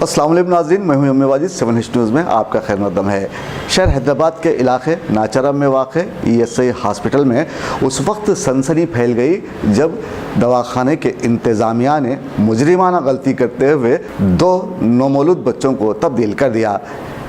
अस्सलाम वालेकुम नाज़रीन, मैं हूं यम्मे वाजिद। 7 हिट न्यूज़ में आपका खैर मक़दम है। शहर हैदराबाद के इलाके नाचरम में वाक़ ESI हॉस्पिटल में उस वक्त सनसनी फैल गई जब दवाखाने के इंतज़ामिया ने मुजरिमाना गलती करते हुए 2 नौमौलूद बच्चों को तब्दील कर दिया।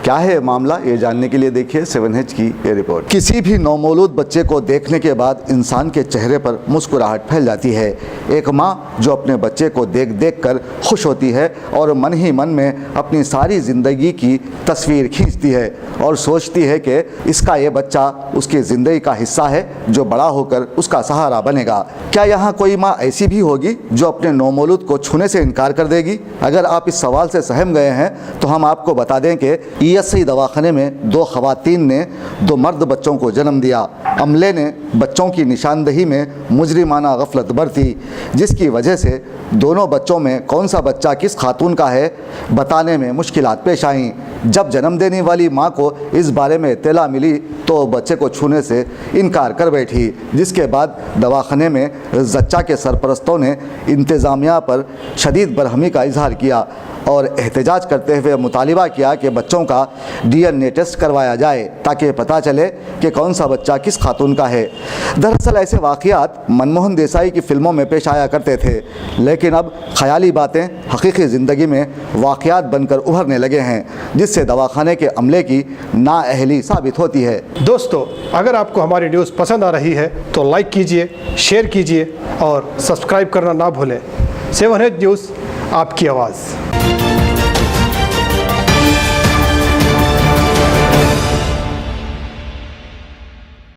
क्या है मामला, ये जानने के लिए देखिए 7H की ये रिपोर्ट। किसी भी नौमौलूद बच्चे को देखने के बाद इंसान के चेहरे पर मुस्कुराहट फैल जाती है। एक माँ जो अपने बच्चे को देख देख कर खुश होती है और मन ही मन में अपनी सारी ज़िंदगी की तस्वीर खींचती है और सोचती है कि इसका ये बच्चा उसकी ज़िंदगी का हिस्सा है जो बड़ा होकर उसका सहारा बनेगा। क्या यहाँ कोई माँ ऐसी भी होगी जो अपने नौमौलूद को छूने से इनकार कर देगी? अगर आप इस सवाल से सहम गए हैं तो हम आपको बता दें कि ESI दवाखाने में 2 ख़वातीन ने 2 मर्द बच्चों को जन्म दिया। अमले ने बच्चों की निशानदही में मुजरिमाना गफलत बरती, जिसकी वजह से दोनों बच्चों में कौन सा बच्चा किस खातून का है बताने में मुश्किलात पेश आईं। जब जन्म देने वाली मां को इस बारे में इत्तला मिली तो बच्चे को छूने से इनकार कर बैठी, जिसके बाद दवाखाने में जच्चा के सरपरस्तों ने इंतज़ामिया पर शदीद बरहमी का इजहार किया और एहतजाज करते हुए मुतालिबा किया कि बच्चों का DNA टेस्ट करवाया जाए ताकि पता चले कि कौन सा बच्चा किस खातून का है। दरअसल ऐसे वाक़यात मनमोहन देसाई की फ़िल्मों में पेश आया करते थे, लेकिन अब ख़याली बातें हकीकी ज़िंदगी में वाक़यात बनकर उभरने लगे हैं, जिससे दवाखाने के अमले की नाअहली साबित होती है। दोस्तों, अगर आपको हमारी न्यूज़ पसंद आ रही है तो लाइक कीजिए, शेयर कीजिए और सब्सक्राइब करना ना भूलें। 7H न्यूज़, आपकी आवाज़।